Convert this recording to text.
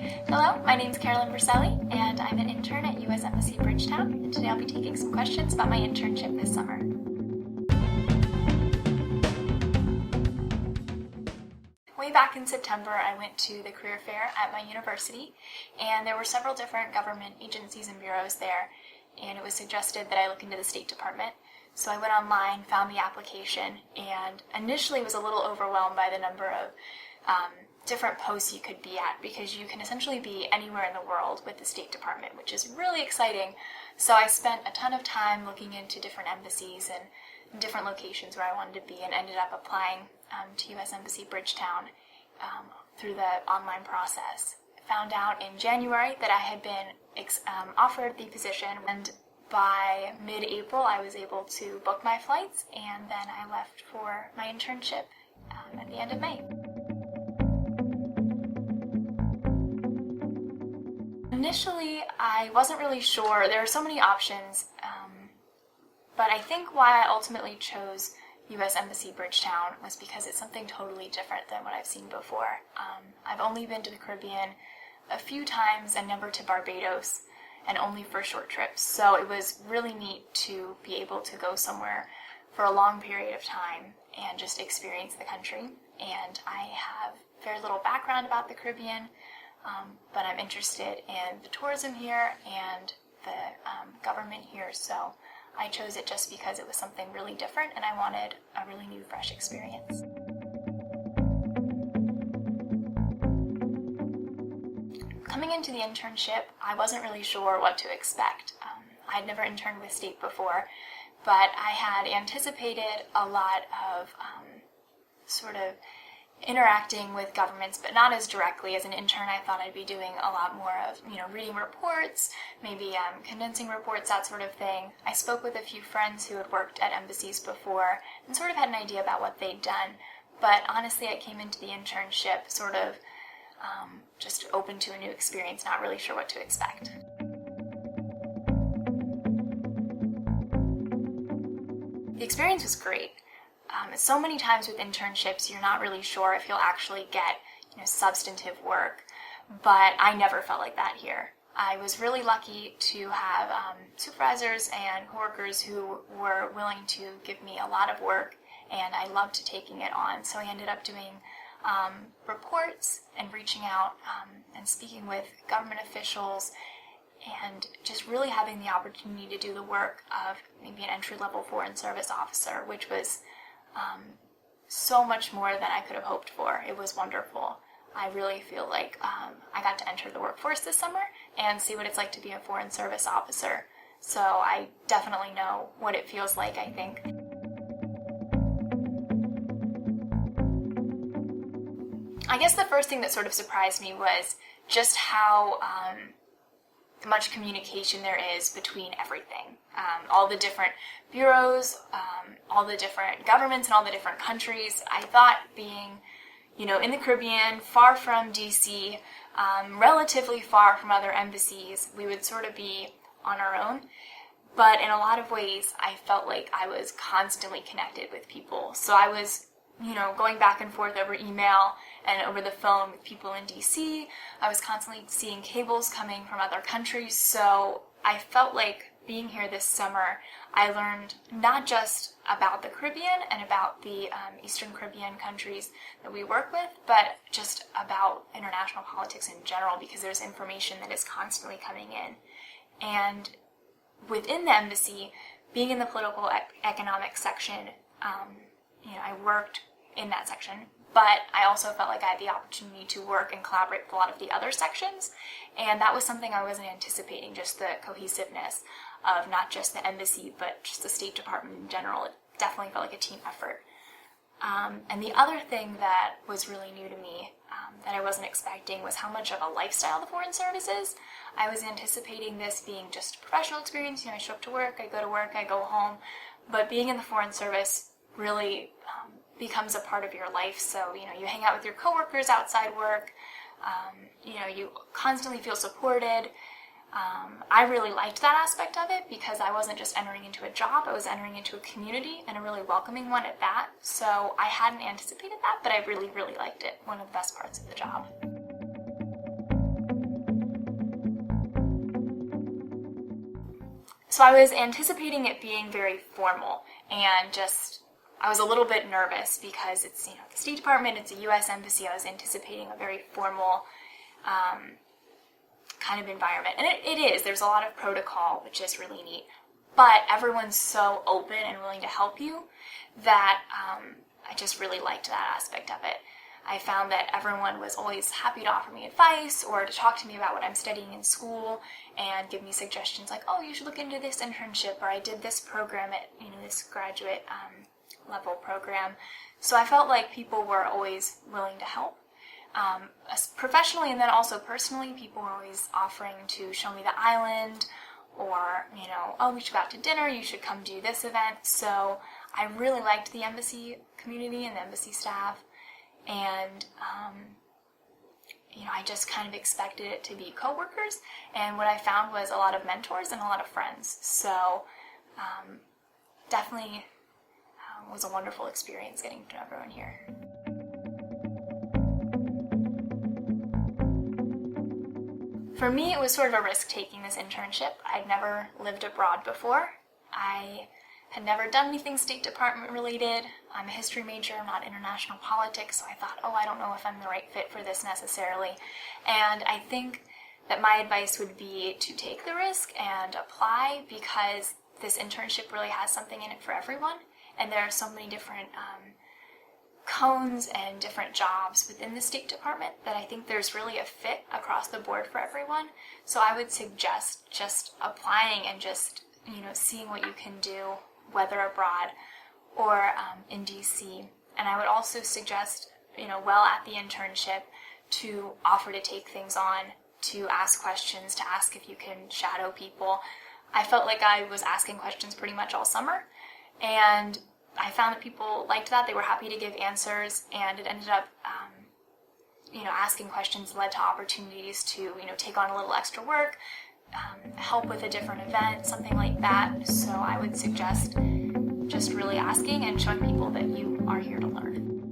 Hello, my name is Caroline Briselli, and I'm an intern at U.S. Embassy Bridgetown, and today I'll be taking some questions about my internship this summer. Way back in September, I went to the career fair at my university, and there were several different government agencies and bureaus there, and it was suggested that I look into the State Department. So I went online, found the application, and initially was a little overwhelmed by the number of different posts you could be at, because you can essentially be anywhere in the world with the State Department, which is really exciting. So I spent a ton of time looking into different embassies and different locations where I wanted to be, and ended up applying to U.S. Embassy Bridgetown through the online process. I found out in January that I had been offered the position, and by mid-April I was able to book my flights, and then I left for my internship at the end of May. Initially, I wasn't really sure. There were so many options, but I think why I ultimately chose U.S. Embassy Bridgetown was because it's something totally different than what I've seen before. I've only been to the Caribbean a few times and never to Barbados, and only for short trips. So it was really neat to be able to go somewhere for a long period of time and just experience the country. And I have very little background about the Caribbean, but I'm interested in the tourism here and the government here, so I chose it just because it was something really different and I wanted a really new, fresh experience. Coming into the internship, I wasn't really sure what to expect. I'd never interned with state before, but I had anticipated a lot of sort of interacting with governments, but not as directly. As an intern, I thought I'd be doing a lot more of, reading reports, maybe condensing reports, that sort of thing. I spoke with a few friends who had worked at embassies before and sort of had an idea about what they'd done, but honestly I came into the internship sort of just open to a new experience, not really sure what to expect. The experience was great. So many times with internships, you're not really sure if you'll actually get, substantive work, but I never felt like that here. I was really lucky to have supervisors and coworkers who were willing to give me a lot of work, and I loved taking it on. So I ended up doing reports and reaching out and speaking with government officials, and just really having the opportunity to do the work of maybe an entry-level foreign service officer, which was so much more than I could have hoped for. It was wonderful. I really feel like I got to enter the workforce this summer and see what it's like to be a foreign service officer. So I definitely know what it feels like, I think. I guess the first thing that sort of surprised me was just how much communication there is between everything. All the different bureaus, all the different governments, and all the different countries. I thought being, in the Caribbean, far from DC, relatively far from other embassies, we would sort of be on our own. But in a lot of ways, I felt like I was constantly connected with people. So I was, going back and forth over email and over the phone with people in DC. I was constantly seeing cables coming from other countries. So I felt like being here this summer, I learned not just about the Caribbean and about the Eastern Caribbean countries that we work with, but just about international politics in general, because there's information that is constantly coming in. And within the embassy, being in the political economic section, I worked in that section, but I also felt like I had the opportunity to work and collaborate with a lot of the other sections, and that was something I wasn't anticipating, just the cohesiveness of not just the embassy, but just the State Department in general. It definitely felt like a team effort. And the other thing that was really new to me that I wasn't expecting was how much of a lifestyle the Foreign Service is. I was anticipating this being just a professional experience. I show up to work, I go to work, I go home, but being in the Foreign Service really becomes a part of your life. So, you hang out with your coworkers outside work, you constantly feel supported. I really liked that aspect of it because I wasn't just entering into a job, I was entering into a community, and a really welcoming one at that. So I hadn't anticipated that, but I really, really liked it. One of the best parts of the job. So I was anticipating it being very formal, and I was a little bit nervous because it's, the State Department, it's a U.S. embassy. I was anticipating a very formal kind of environment. And it is. There's a lot of protocol, which is really neat. But everyone's so open and willing to help you that I just really liked that aspect of it. I found that everyone was always happy to offer me advice or to talk to me about what I'm studying in school and give me suggestions like, oh, you should look into this internship, or I did this program at, this graduate level program. So I felt like people were always willing to help. Professionally and then also personally, people were always offering to show me the island, or, oh, we should go out to dinner, you should come do this event. So I really liked the embassy community and the embassy staff. And, I just kind of expected it to be coworkers, and what I found was a lot of mentors and a lot of friends. So, definitely was a wonderful experience getting to know everyone here. For me, it was sort of a risk taking this internship. I'd never lived abroad before. I had never done anything State Department related. I'm a history major, I'm not international politics, so I thought, I don't know if I'm the right fit for this necessarily. And I think that my advice would be to take the risk and apply, because this internship really has something in it for everyone. And there are so many different cones and different jobs within the State Department that I think there's really a fit across the board for everyone. So I would suggest just applying and just, seeing what you can do, whether abroad or in DC. And I would also suggest, while at the internship, to offer to take things on, to ask questions, to ask if you can shadow people. I felt like I was asking questions pretty much all summer, and I found that people liked that. They were happy to give answers, and it ended up, asking questions led to opportunities to, take on a little extra work, help with a different event, something like that. So I would suggest just really asking and showing people that you are here to learn.